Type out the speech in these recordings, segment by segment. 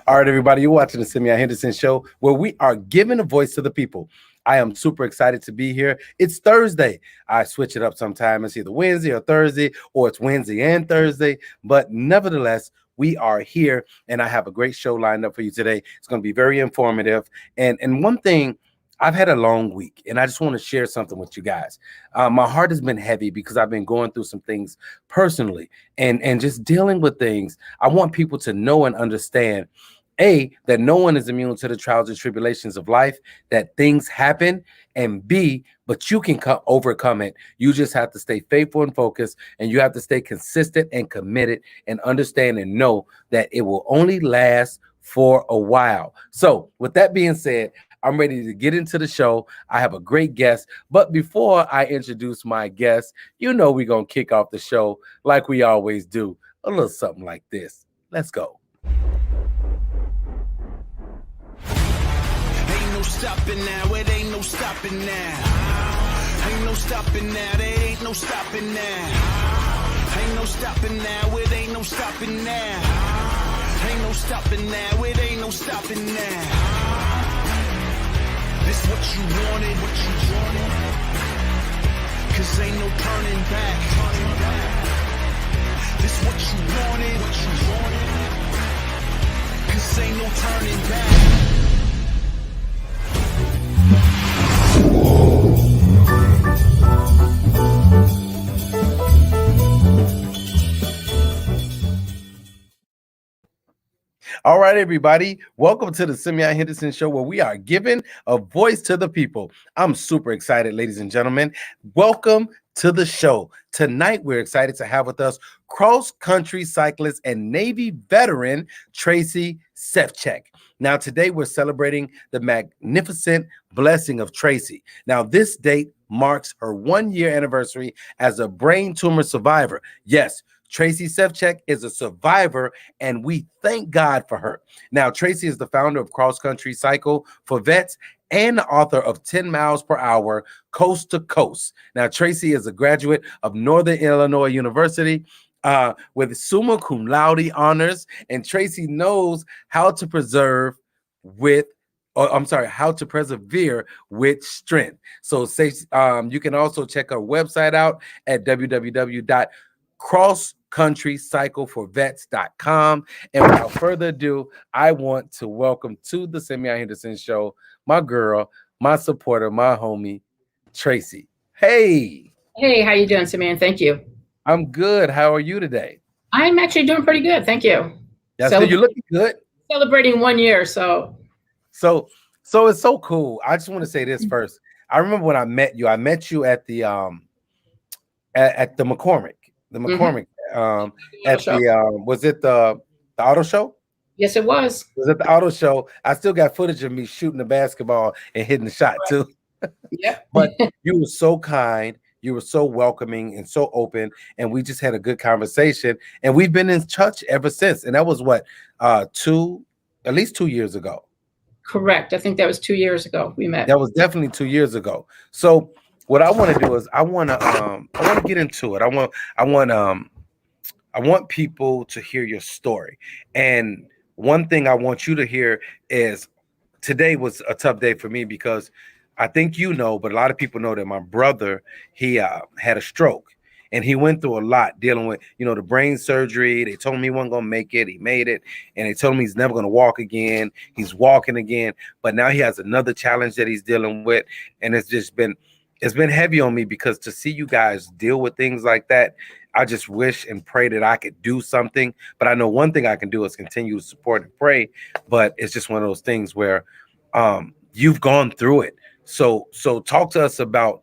All right, everybody, you're watching the Simeon Henderson Show, where we are giving a voice to the people. I am super excited to be here. It's Thursday. I switch it up sometime. It's either Wednesday or Thursday, or it's Wednesday and Thursday. But nevertheless, we are here, and I have a great show lined up for you today. It's going to be very informative. And one thing, I've had a long week, and I just want to share something with you guys. My heart has been heavy because I've been going through some things personally and just dealing with things. I want people to know and understand, A, that no one is immune to the trials and tribulations of life, that things happen, and B, but you can overcome it. You just have to stay faithful and focused, and you have to stay consistent and committed and understand and know that it will only last for a while. So with that being said, I'm ready to get into the show. I have a great guest, but before I introduce my guest, you know we're going to kick off the show like we always do, a little something like this. Let's go. Ain't no stopping now, it ain't no stopping now. Ain't no stopping now, there ain't no stopping now. Ain't no stopping now, it ain't no stopping now. Ain't no stopping now, it ain't no stopping now. This what you wanted, cause ain't no turning back. This what you wanted, cause ain't no turning back. All right, everybody, welcome to the Simeon Henderson Show, where we are giving a voice to the people. I'm super excited, ladies and gentlemen. Welcome to the show. Tonight, we're excited to have with us cross-country cyclist and Navy veteran Tracy Sefcik. Now, today, we're celebrating the magnificent blessing of Tracy. Now, this date marks her 1-year anniversary as a brain tumor survivor. Yes, Tracy Sefcik is a survivor, and we thank God for her. Now, Tracy is the founder of Cross Country Cycle for Vets and the author of 10 Miles Per Hour, Coast to Coast. Now, Tracy is a graduate of Northern Illinois University with summa cum laude honors, and Tracy knows how to persevere with strength. So you can also check her website out at www.crosscountrycycleforvets.com. And without further ado, I want to welcome to the Simeon Henderson Show my girl, my supporter, my homie, Tracy. Hey. Hey, how you doing, Simeon? Thank you. I'm good. How are you today? I'm actually doing pretty good. Thank you. So you're looking good. Celebrating 1 year, so it's so cool. I just want to say this first. I remember when I met you at the at the McCormick. Was it the auto show? Yes, it was. Was it the auto show? I still got footage of me shooting the basketball and hitting the shot too. Yeah. But you were so kind, you were so welcoming and so open, and we just had a good conversation, and we've been in touch ever since. And that was what, at least 2 years ago. Correct. I think that was 2 years ago we met. That was definitely 2 years ago. So what I want to do is I want to get into it. I want people to hear your story. And one thing I want you to hear is today was a tough day for me because I think you know, but a lot of people know that my brother, he had a stroke, and he went through a lot dealing with, the brain surgery. They told him he wasn't going to make it. He made it. And they told him he's never going to walk again. He's walking again. But now he has another challenge that he's dealing with. And it's been heavy on me because to see you guys deal with things like that, I just wish and pray that I could do something. But I know one thing I can do is continue to support and pray. But it's just one of those things where you've gone through it. So talk to us about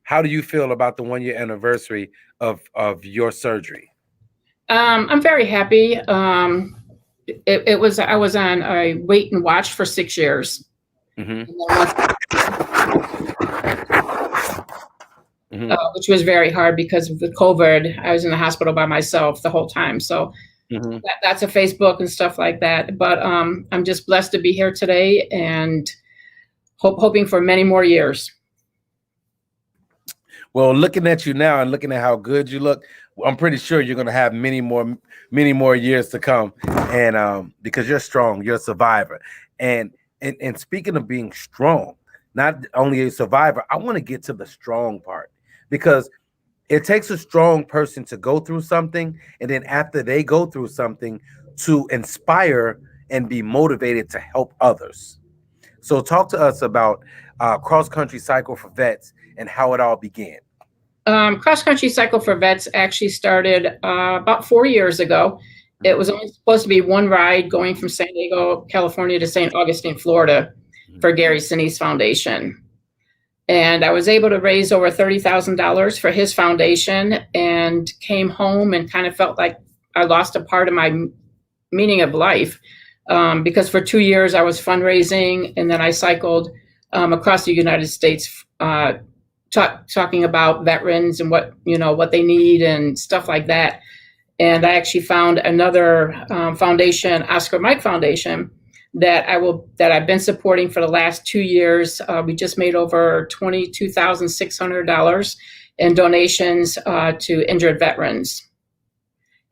how do you feel about the 1-year anniversary of your surgery? I'm very happy. I was on a wait and watch for 6 years. Which was very hard because of the COVID. I was in the hospital by myself the whole time. So that's a Facebook and stuff like that. But I'm just blessed to be here today and hoping for many more years. Well, looking at you now and looking at how good you look, I'm pretty sure you're going to have many more years to come. And because you're strong, you're a survivor. And speaking of being strong, not only a survivor, I want to get to the strong part, because it takes a strong person to go through something, and then after they go through something, to inspire and be motivated to help others. So talk to us about Cross Country Cycle for Vets and how it all began. Cross Country Cycle for Vets actually started about 4 years ago. It was only supposed to be one ride going from San Diego, California to St. Augustine, Florida for Gary Sinise Foundation. And I was able to raise over $30,000 for his foundation, and came home and kind of felt like I lost a part of my meaning of life, because for 2 years I was fundraising, and then I cycled across the United States talking about veterans and what they need and stuff like that. And I actually found another foundation, Oscar Mike Foundation, that I've been supporting for the last 2 years. We just made over $22,600 in donations to injured veterans.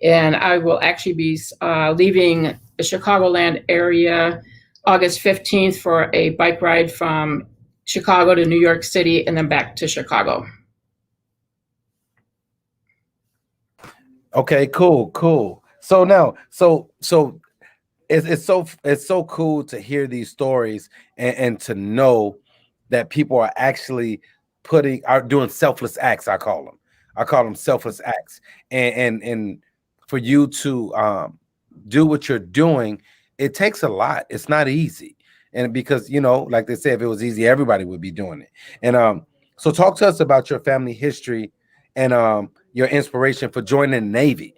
And I will actually be leaving the Chicagoland area August 15th for a bike ride from Chicago to New York City and then back to Chicago. Okay, cool. So now, so it's so cool to hear these stories and to know that people are actually doing selfless acts. I call them selfless acts, and for you to do what you're doing, it takes a lot. It's not easy, and because like they say, if it was easy, everybody would be doing it. And so talk to us about your family history and your inspiration for joining the Navy.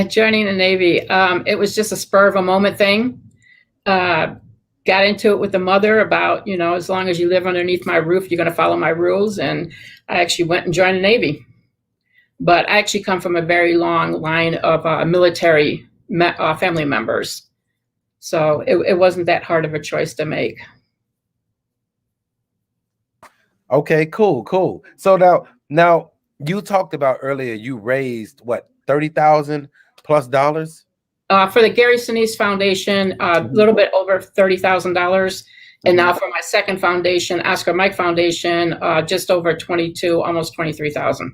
Joining the Navy, it was just a spur of a moment thing. Got into it with the mother about, as long as you live underneath my roof, you're going to follow my rules. And I actually went and joined the Navy. But I actually come from a very long line of military family members. So it wasn't that hard of a choice to make. Okay, cool. So now you talked about earlier, you raised what, $30,000+ for the Gary Sinise Foundation, a little bit over $30,000, and now for my second foundation, Oscar Mike Foundation, just over 22, almost 23,000.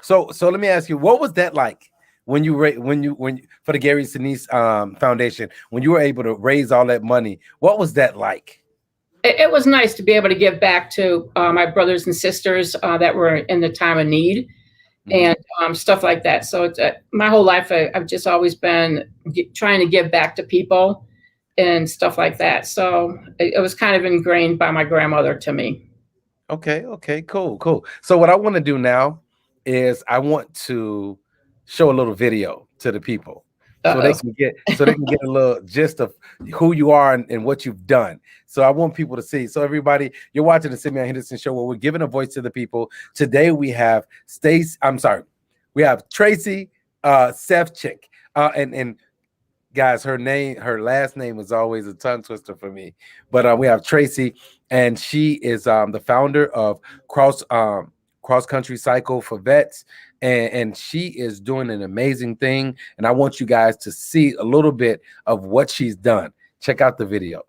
So let me ask you, what was that like when you for the Gary Sinise Foundation, when you were able to raise all that money? What was that like? It was nice to be able to give back to my brothers and sisters that were in the time of need. And stuff like that. So it's, my whole life, I've just always been trying to give back to people and stuff like that. So it was kind of ingrained by my grandmother to me. Okay, cool. So what I want to do now is I want to show a little video to the people. So they can get a little gist of who you are and what you've done. So I want people to see. So everybody, you're watching the Simeon Henderson Show, where we're giving a voice to the people. Today we have Tracy Sefcik. And guys, her last name is always a tongue twister for me. But we have Tracy, and she is the founder of Cross Country Cycle for Vets. And she is doing an amazing thing. And I want you guys to see a little bit of what she's done. Check out the video.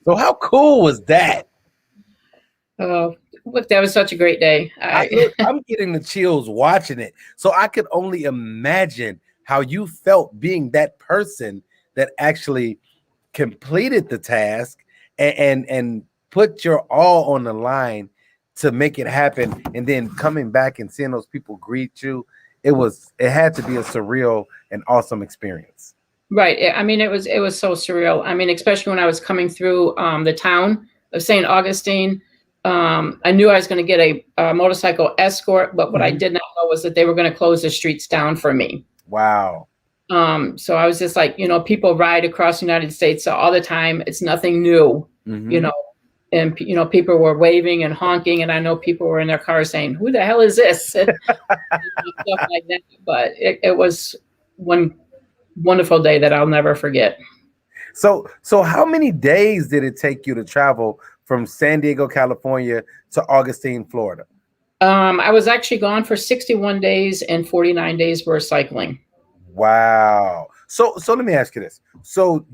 So how cool was that? Oh, look, that was such a great day. I'm getting the chills watching it. So I could only imagine how you felt being that person that actually completed the task and put your all on the line to make it happen, and then coming back and seeing those people greet you. It had to be a surreal and awesome experience. Right. I mean, it was so surreal. I mean, especially when I was coming through the town of St. Augustine. I knew I was going to get a motorcycle escort, but what I did not know was that they were going to close the streets down for me. Wow. So I was just like, people ride across the United States all the time. It's nothing new, and people were waving and honking, and I know people were in their cars saying, "Who the hell is this?" and stuff like that. But it was one wonderful day that I'll never forget. So how many days did it take you to travel from San Diego, California to Augustine, Florida? I was actually gone for 61 days, and 49 days were cycling. Wow. So let me ask you this. So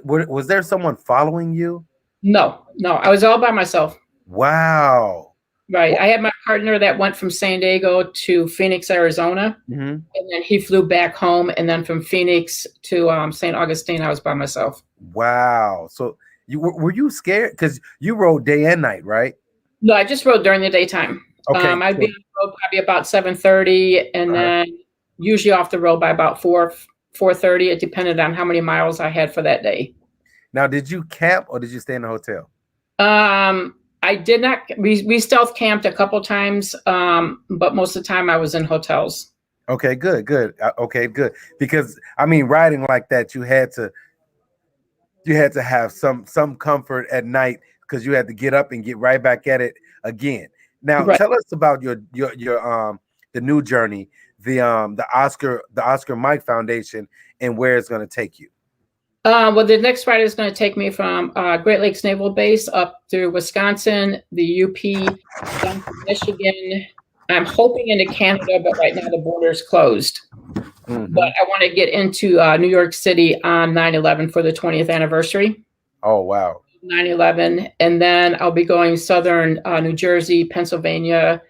was there someone following you? No, I was all by myself. Wow. Right. I had my partner that went from San Diego to Phoenix, Arizona, and then he flew back home. And then from Phoenix to St. Augustine, I was by myself. Wow. So were you scared? Because you rode day and night, right? No, I just rode during the daytime. Okay. I'd be on the road probably about 7:30, and then usually off the road by about 4:30. It depended on how many miles I had for that day. Now, did you camp or did you stay in a hotel? I did not. We stealth camped a couple times, but most of the time I was in hotels. Okay, good. Okay, good. Because I mean, riding like that, you had to have some comfort at night because you had to get up and get right back at it again. Now, tell us about your the new journey, the Oscar Mike Foundation, and where it's going to take you. Well, the next ride is going to take me from Great Lakes Naval Base up through Wisconsin, the UP, down to Michigan. I'm hoping into Canada, but right now the border is closed. But I want to get into New York City on 9/11 for the 20th anniversary. Oh, wow. 9/11. And then I'll be going southern New Jersey, Pennsylvania,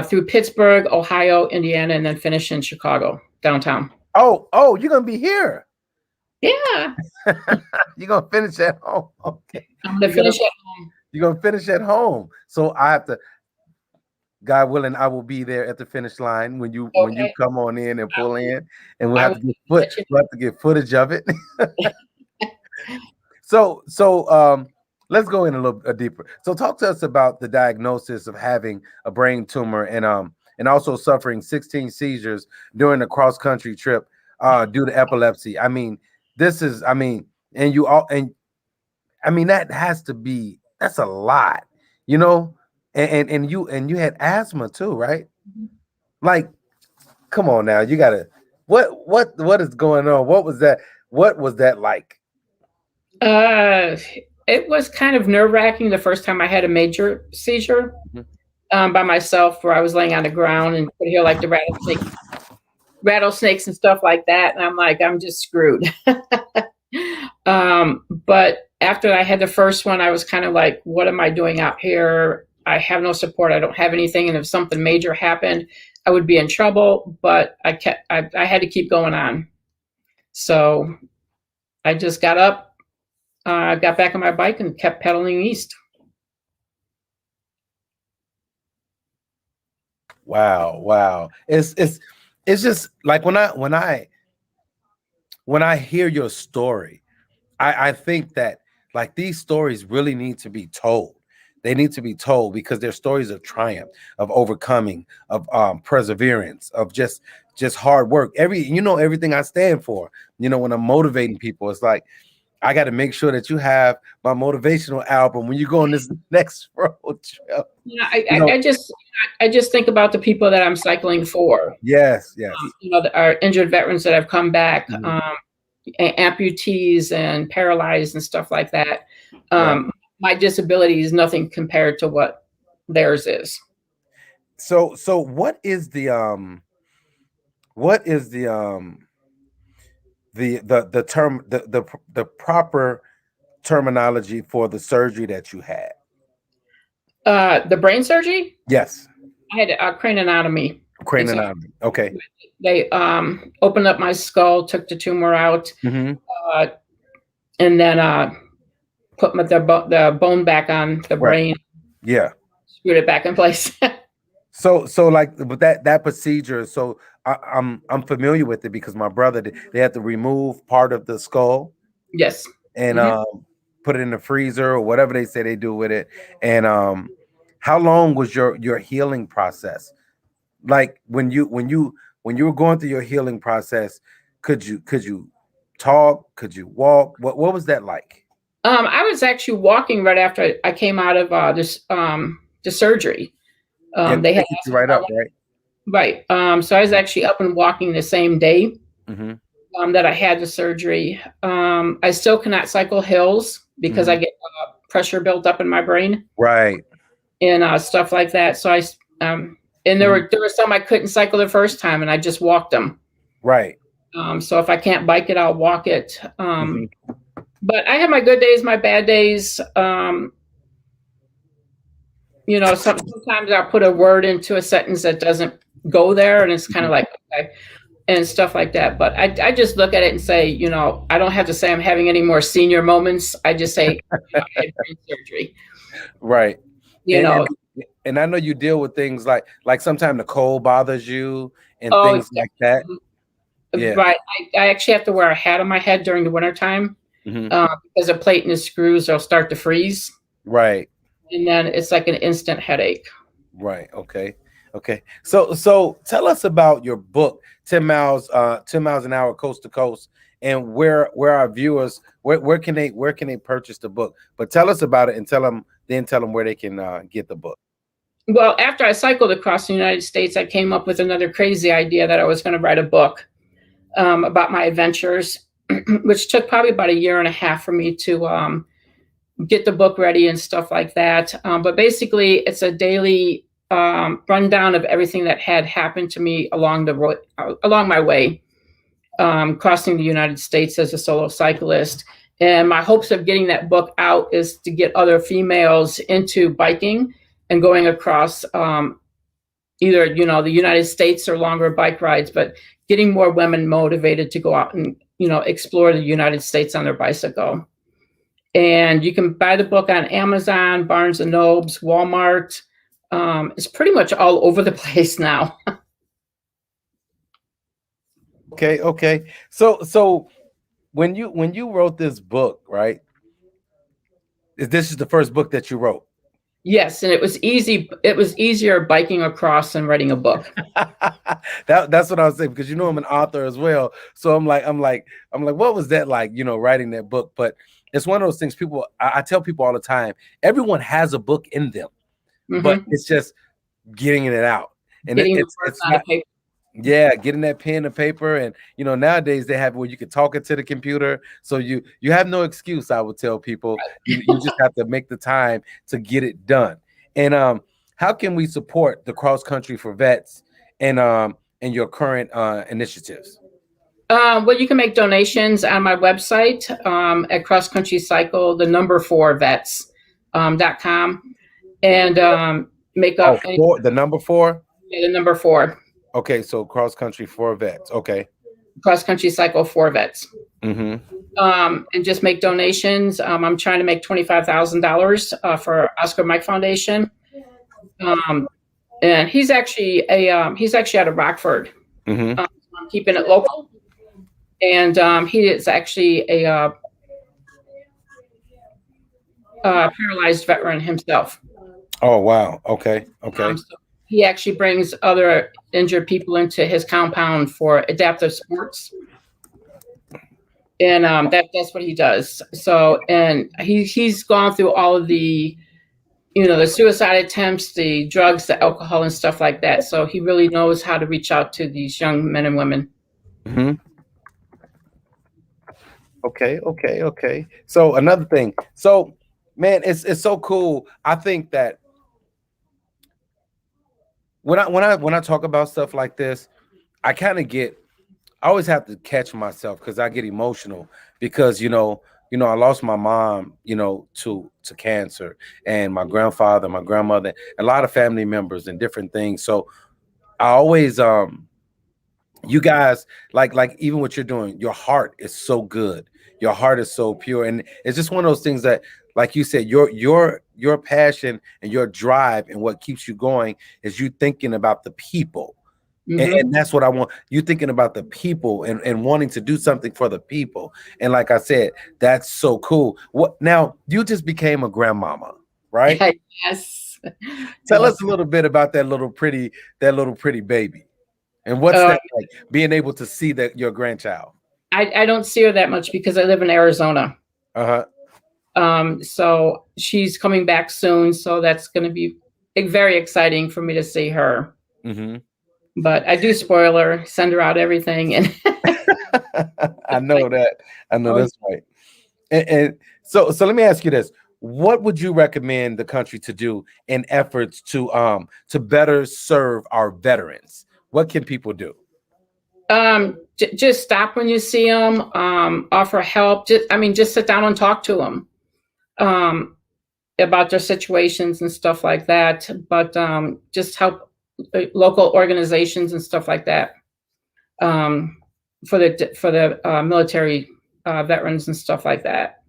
through Pittsburgh, Ohio, Indiana, and then finish in Chicago, downtown. Oh, you're going to be here. Yeah. You're going to finish at home. Okay. I'm going to finish at home. You're going to finish at home. So I have to, God willing, I will be there at the finish line when you come on in and pull in, and we'll have to get footage of it. So let's go in a little deeper. So talk to us about the diagnosis of having a brain tumor and also suffering 16 seizures during a cross-country trip due to epilepsy. I mean, that's a lot, and you had asthma too, right? Like, come on now, you gotta, what is going on? What was that like? It was kind of nerve-wracking the first time I had a major seizure by myself, where I was laying on the ground and could hear like the rattlesnakes and stuff like that. And I'm like, I'm just screwed. But after I had the first one, I was kind of like, what am I doing out here? I have no support. I don't have anything. And if something major happened, I would be in trouble. But I had to keep going on. So I just got up, got back on my bike and kept pedaling east. Wow. It's just like when I hear your story, I think that like these stories really need to be told. They need to be told because they're stories of triumph, of overcoming, of perseverance, of just hard work. Everything I stand for. When I'm motivating people, it's like I got to make sure that you have my motivational album when you go on this next road trip. I just think about the people that I'm cycling for. Yes. Our injured veterans that have come back, amputees and paralyzed and stuff like that. My disability is nothing compared to what theirs is. So what is the term, the proper terminology for the surgery that you had? The brain surgery? Yes. I had a craniotomy. Craniotomy. Okay. They opened up my skull, took the tumor out, Mm-hmm. and then put the bone back on the brain. Yeah. Screwed it back in place. So like with that procedure, so I'm familiar with it because my brother they had to remove part of the skull. Yes. And put it in the freezer or whatever they say they do with it. And how long was your healing process? Like when you were going through your healing process, could you talk? Could you walk? What was that like? I was actually walking right after I came out of the surgery. They had you right up, right? Right. So I was actually up and walking the same day that I had the surgery. I still cannot cycle hills because I get pressure built up in my brain. Right. And stuff like that. So and there were some I couldn't cycle the first time, and I just walked them. Right. So if I can't bike it, I'll walk it. But I have my good days, my bad days. Sometimes I'll put a word into a sentence that doesn't go there, and it's kind of like, okay, and stuff like that. But I just look at it and say, I don't have to say I'm having any more senior moments. I just say I had brain surgery. Right. And I know you deal with things like sometimes the cold bothers you and things like that. Yeah. Right. I actually have to wear a hat on my head during the wintertime because a plate and the screws will start to freeze. Right. And then it's like an instant headache. Right. Okay. So tell us about your book, 10 miles an hour, coast to coast, and where our viewers, where can they purchase the book? But tell us about it and tell them where they can get the book. Well, after I cycled across the United States, I came up with another crazy idea that I was going to write a book about my adventures, which took probably about 1.5 years for me to get the book ready and stuff like that. But basically, it's a daily rundown of everything that had happened to me along my way, crossing the United States as a solo cyclist. And my hopes of getting that book out is to get other females into biking and going across either, the United States or longer bike rides, but getting more women motivated to go out and, explore the United States on their bicycle. And you can buy the book on Amazon, Barnes & Nobles, Walmart. It's pretty much all over the place now. Okay. So when you wrote this book, right? This is the first book that you wrote? Yes, and it was easy. It was easier biking across than writing a book. That's what I was saying, because I'm an author as well. So I'm like, what was that like? Writing that book. But it's one of those things. I tell people all the time, everyone has a book in them, but it's just getting it out. And it's not, getting that pen and paper. And nowadays they have where you can talk it to the computer, so you have no excuse. I would tell people you just have to make the time to get it done. And how can we support the Cross Country for Vets and your current initiatives? Well, you can make donations on my website at Cross Country Cycle, the number 4 vets.com, and make up the number 4. Yeah, the number 4. Okay, so Cross Country for Vets. Okay. Cross Country Cycle for Vets. And just make donations. I'm trying to make $25,000 for Oscar Mike Foundation. And he's actually out of Rockford. I'm keeping it local. And he is actually a paralyzed veteran himself. Oh, wow. Okay. So he actually brings other injured people into his compound for adaptive sports. And that's what he does. So, and he's gone through all of the, the suicide attempts, the drugs, the alcohol, and stuff like that. So he really knows how to reach out to these young men and women. Okay. So another thing. So, man, it's so cool. I think that when I talk about stuff like this, I always have to catch myself because I get emotional because I lost my mom, to cancer, and my grandfather, my grandmother, a lot of family members and different things. So I always, you guys, like even what you're doing, your heart is so good. Your heart is so pure, and it's just one of those things that, like you said, your passion and your drive and what keeps you going is you thinking about the people. And Hmm. that's what I want. You thinking about the people and wanting to do something for the people. And like I said, that's so cool. What now? You just became a grandmama, right? Yes. Tell Yes. us a little bit about that little pretty baby. And what's Uh, that like being able to see that your grandchild? I don't see her that much because I live in Arizona. Uh-huh. So she's coming back soon. So that's going to be very exciting for me to see her. Hmm. But I do spoil her, send her out everything, and I know that. I know oh, that's right. And so let me ask you this. What would you recommend the country to do in efforts to better serve our veterans? What can people do? just stop when you see them, offer help. Just sit down and talk to them um, about their situations and stuff like that. But just help local organizations and stuff like that um, for the military veterans and stuff like that.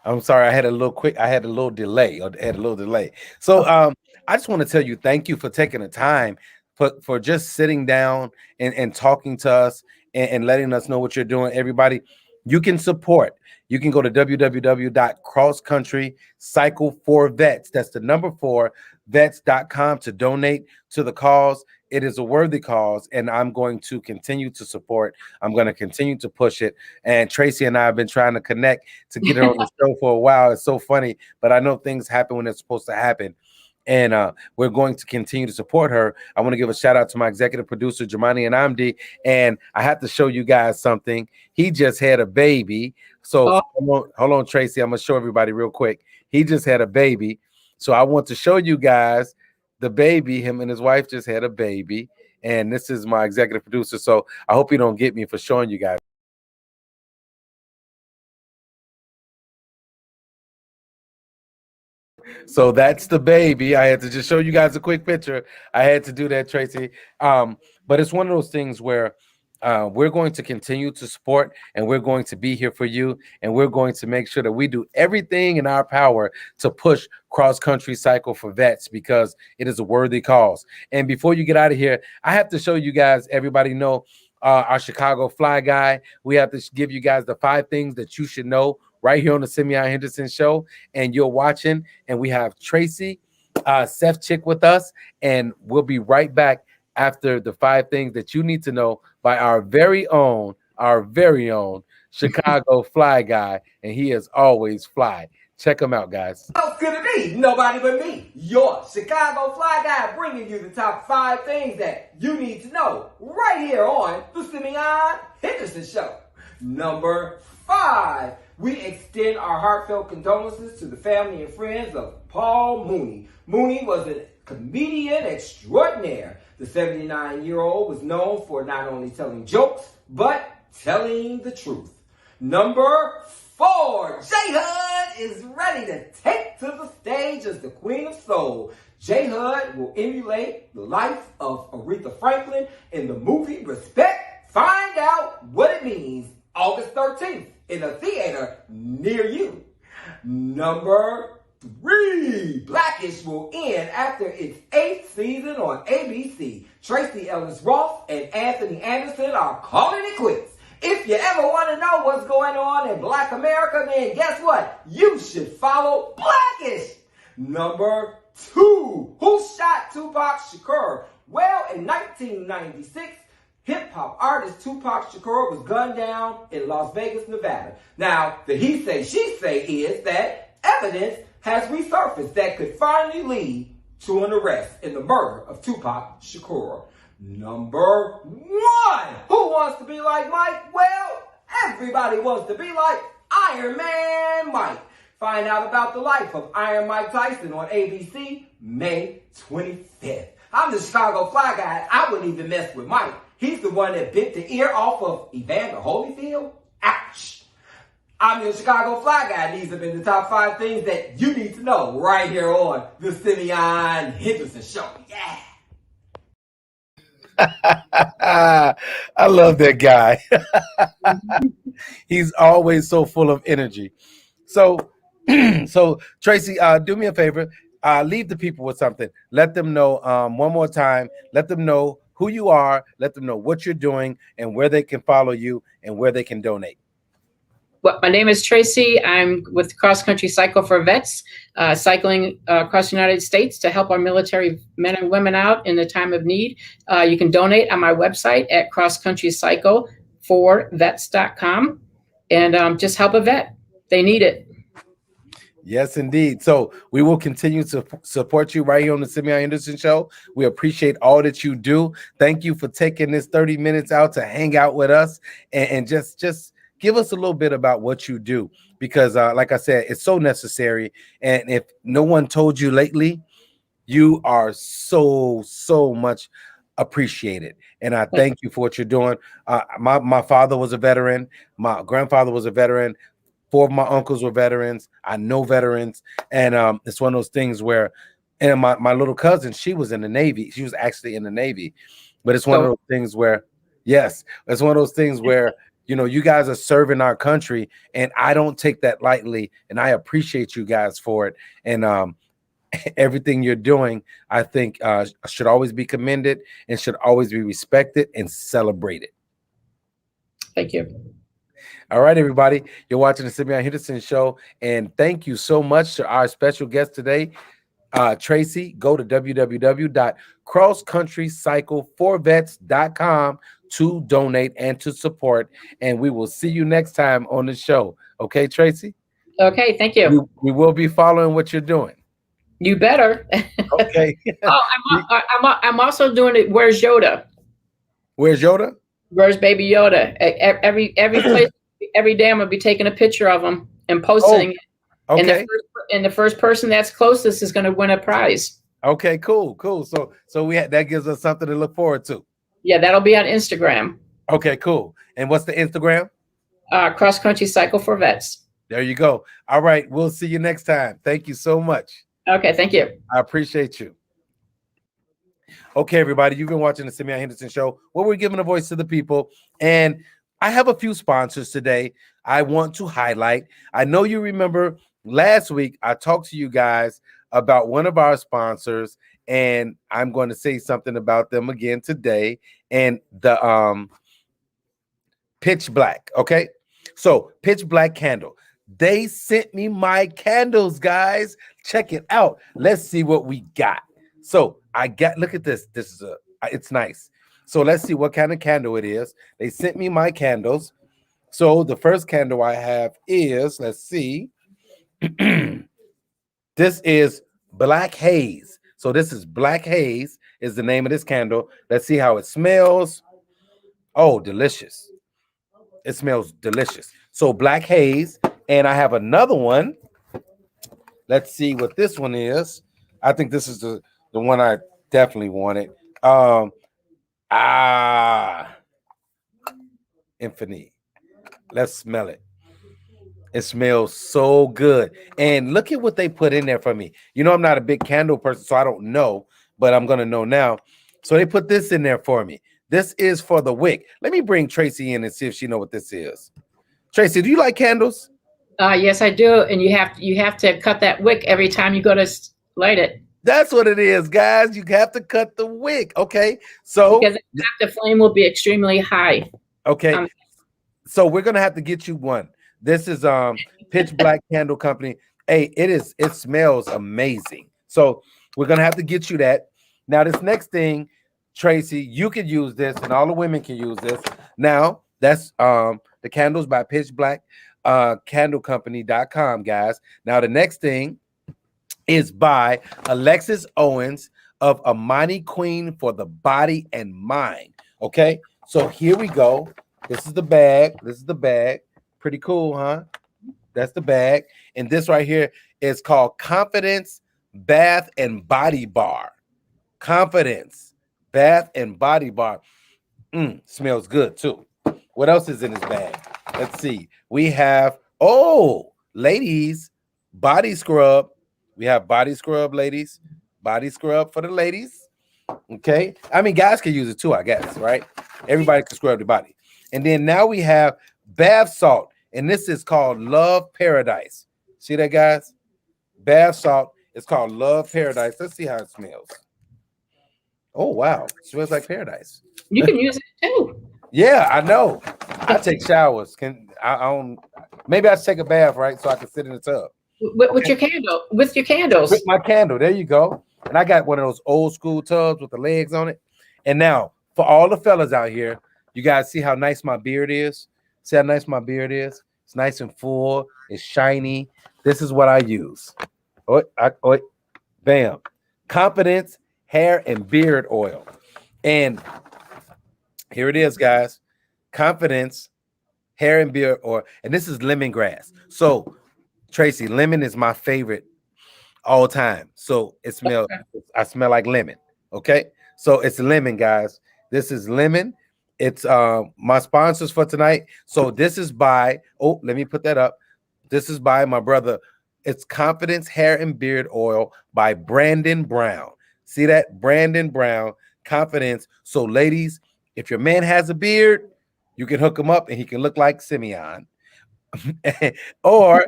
I'm sorry, I had a little delay, or had a little delay. So I just want to tell you thank you for taking the time for just sitting down and talking to us and letting us know what you're doing. Everybody, you can support. You can go to www.crosscountrycycle4vets. That's the number 4 vets.com to donate to the cause. It is a worthy cause, and I'm going to continue to support. I'm going to continue to push it. And Tracy and I have been trying to connect to get her on the show for a while. It's so funny, but I know things happen when it's supposed to happen. And we're going to continue to support her. I want to give a shout out to my executive producer, Jamani and Amdi. And I have to show you guys something. He just had a baby. So Oh, hold on, Tracy. I'm going to show everybody real quick. He just had a baby. So I want to show you guys the baby. Him and his wife just had a baby. And this is my executive producer. So I hope you don't get me for showing you guys. So that's the baby. I had to just show you guys a quick picture. I had to do that, Tracy. But it's one of those things where we're going to continue to support, and we're going to be here for you, and we're going to make sure that we do everything in our power to push cross country cycle for vets, because it is a worthy cause. And before you get out of here, I have to show you guys, everybody know our Chicago Fly Guy. We have to give you guys the 5 things that you should know right here on the Simeon Henderson Show. And you're watching, and we have Tracy Sefcik with us, and we'll be right back after the 5 things that you need to know by our very own Chicago Fly Guy, and he is always fly. Check him out, guys. Else could it be? Nobody but me, your Chicago Fly Guy, bringing you the top 5 things that you need to know right here on the Simeon Henderson Show. Number 5, we extend our heartfelt condolences to the family and friends of Paul Mooney. Mooney was a comedian extraordinaire. The 79-year-old was known for not only telling jokes, but telling the truth. Number 4, J Hud is ready to take to the stage as the Queen of Soul. J Hud will emulate the life of Aretha Franklin in the movie Respect. Find out what it means August 13th in a theater near you. Number 3, Blackish will end after its 8th season on ABC. Tracy Ellis Ross and Anthony Anderson are calling it quits. If you ever want to know what's going on in Black America, then guess what? You should follow Blackish. Number 2, who shot Tupac Shakur? Well, in 1996, hip-hop artist Tupac Shakur was gunned down in Las Vegas, Nevada. Now, the he say, she say is that evidence has resurfaced that could finally lead to an arrest in the murder of Tupac Shakur. Number 1, who wants to be like Mike? Well, everybody wants to be like Iron Man Mike. Find out about the life of Iron Mike Tyson on ABC May 25th. I'm the Chicago Fly Guy. I wouldn't even mess with Mike. He's the one that bit the ear off of Evander Holyfield. Ouch. I'm your Chicago Fly Guy. These have been the top 5 things that you need to know right here on the Simeon Henderson Show. Yeah. I love that guy. He's always so full of energy. So, so Tracy, do me a favor. Leave the people with something. Let them know one more time. Let them know who you are. Let them know what you're doing and where they can follow you and where they can donate. Well, my name is Tracy. I'm with Cross Country Cycle for Vets, cycling across the United States to help our military men and women out in the time of need. You can donate on my website at crosscountrycycleforvets.com and just help a vet. They need it. Yes, indeed. So we will continue to support you right here on the Simeon Henderson Show. We appreciate all that you do. Thank you for taking this 30 minutes out to hang out with us and just give us a little bit about what you do, because like I said, it's so necessary. And if no one told you lately, you are so much appreciated. And I thank you for what you're doing. My father was a veteran. My grandfather was a veteran. 4 of my uncles were veterans. I know veterans. And it's one of those things where, and my little cousin, she was in the Navy. She was actually in the Navy. But it's one of those things where, yes, it's one of those things where, you know, you guys are serving our country, and I don't take that lightly, and I appreciate you guys for it. And everything you're doing, I think should always be commended and should always be respected and celebrated. Thank you. All right, everybody, you're watching the Simeon Henderson Show, and thank you so much to our special guest today, Tracy. Go to www.crosscountrycycleforvets.com to donate and to support, and we will see you next time on the show. Okay, Tracy? Okay, thank you. We will be following what you're doing. You better. Okay. I'm also doing it. Where's Yoda? Where's Yoda? Where's Baby Yoda? Every place, every day, I'm gonna be taking a picture of him and posting it. Okay. And the first person that's closest is gonna win a prize. Okay, cool. So that gives us something to look forward to. Yeah, that'll be on Instagram. Okay, cool. And what's the Instagram? Cross Country Cycle for Vets. There you go. All right, we'll see you next time. Thank you so much. Okay, thank you. I appreciate you. Okay, everybody, you've been watching the Simeon Henderson Show, where we're giving a voice to the people. And I have a few sponsors today I want to highlight. I know you remember last week I talked to you guys about one of our sponsors, and I'm going to say something about them again today. And the Pitch Black. Okay, so Pitch Black Candle. They sent me my candles, guys. Check it out. Let's see what we got. So I got, look at this. This is it's nice. So let's see what kind of candle it is. They sent me my candles. So the first candle I have is, let's see. This is Black Haze. So this is Black Haze is the name of this candle. Let's see how it smells. Oh, delicious. It smells delicious. So Black Haze. And I have another one. Let's see what this one is. I think this is the one I definitely wanted. Infinite. Let's smell it. It smells so good. And look at what they put in there for me. You know, I'm not a big candle person, so I don't know, but I'm going to know now. So they put this in there for me. This is for the wick. Let me bring Tracy in and see if she knows what this is. Tracy, do you like candles? Yes, I do. And you have to cut that wick every time you go to light it. That's what it is, guys. You have to cut the wick. Okay. So because the flame will be extremely high. Okay. So we're gonna have to get you one. This is Pitch Black Candle Company. Hey, it smells amazing. So we're gonna have to get you that. Now, this next thing, Tracy, you can use this, and all the women can use this. Now, that's the candles by Pitch Black candlecompany.com, guys. Now, the next thing is by Alexis Owens of Amani Queen for the Body and Mind. Okay, so here we go. This is the bag. This is the bag. Pretty cool, huh? That's the bag. And this right here is called Confidence Bath and Body Bar. Confidence Bath and Body Bar. Smells good too. What else is in this bag? Let's see. We have, ladies, body scrub. We have body scrub, ladies. Body scrub for the ladies. Okay. I mean, guys can use it too, I guess, right? Everybody can scrub the body. And then now we have bath salt. And this is called Love Paradise. See that, guys? Bath salt. It's called Love Paradise. Let's see how it smells. Oh, wow. It smells like paradise. You can use it too. Yeah, I know. I take showers. I don't, maybe I should take a bath, right? So I can sit in the tub. With your candle, with your candles. With my candle. There you go. And I got one of those old school tubs with the legs on it. And now, for all the fellas out here, you guys see how nice my beard is? See how nice my beard is? It's nice and full. It's shiny. This is what I use. Bam. Confidence Hair and Beard Oil. And here it is, guys. Confidence Hair and Beard Oil. And this is lemongrass. So, Tracy, lemon is my favorite all time. So it smells, I smell like lemon. Okay. So it's lemon, guys. This is lemon. It's my sponsors for tonight. So this is by, let me put that up. This is by my brother. It's Confidence Hair and Beard Oil by Brandon Brown. See that? Brandon Brown, Confidence. So ladies, if your man has a beard, you can hook him up and he can look like Simeon. Or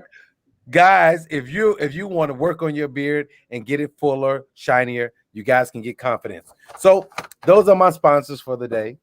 guys, if you want to work on your beard and get it fuller, shinier, you guys can get Confidence. So those are my sponsors for the day.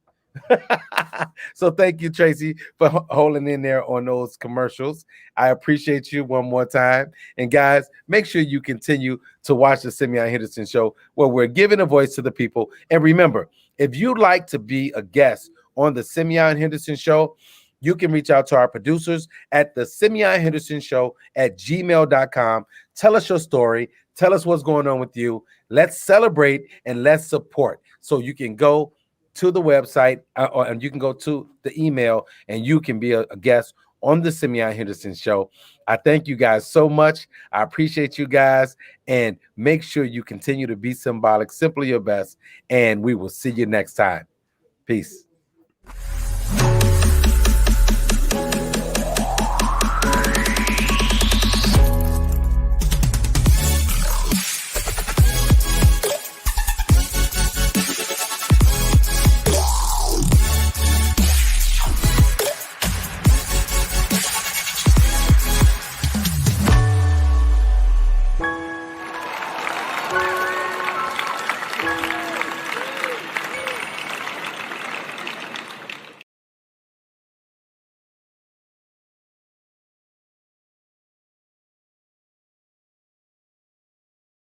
So thank you, Tracy, for holding in there on those commercials. I appreciate you one more time. And guys, make sure you continue to watch the Simeon Henderson Show, where we're giving a voice to the people. And remember, if you'd like to be a guest on the Simeon Henderson Show, you can reach out to our producers at the Simeon Henderson Show at gmail.com. Tell us your story. Tell us what's going on with you. Let's celebrate and let's support. So you can go to the website and you can go to the email and you can be a guest on the Simeon Henderson Show. I thank you guys so much. I appreciate you guys, and make sure you continue to be symbolic, simply your best, and we will see you next time. Peace.